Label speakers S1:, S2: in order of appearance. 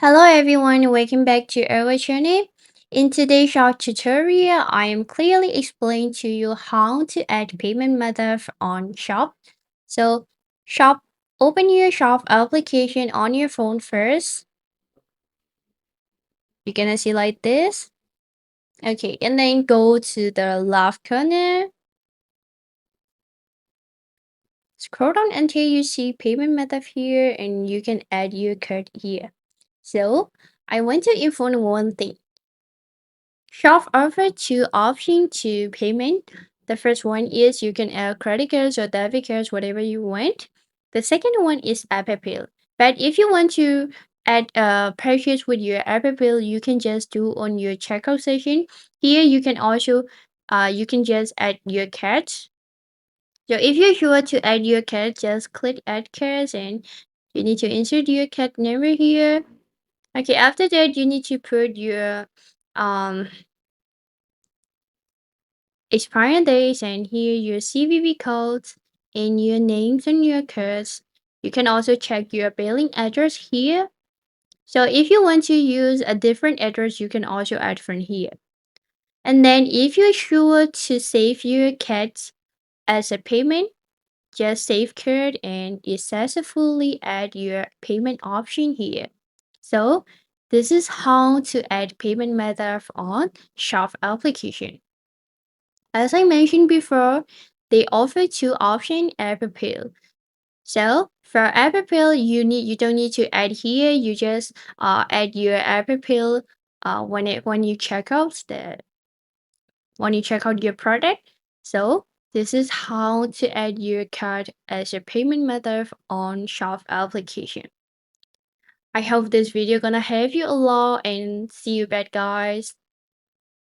S1: Hello everyone, welcome back to our channel. In today's short tutorial, I am clearly explaining to you how to add payment method on Shop. So, Shop, open your Shop application on your phone first. You're gonna see like this. Okay, and then go to the left corner. Scroll down until you see payment method here and you can add your card here. So, I want to inform one thing. Shop offers two options to payment. The first one is you can add credit cards or debit cards, whatever you want. The second one is Apple Pay. But if you want to add a purchase with your Apple Pay, you can just do on your checkout session. Here you can also you can just add your cards. So if you're sure to add your card, just click add cards and you need to insert your card number here. Okay, after that you need to put your um expiry dates and here your CVV codes and your names and your codes. You can also check your billing address here. So if you want to use a different address, you can also add from here. And then if you're sure to save your cards as a payment, just save card and it successfully add your payment option here. So this is how to add payment method on Shop application. As I mentioned before, they offer two options Apple Pay. So for Apple Pay, you don't need to add here. You just add your Apple Pay when you check out your product. So this is how to add your card as a payment method on Shop application. I hope this video gonna help you a lot and see you back guys.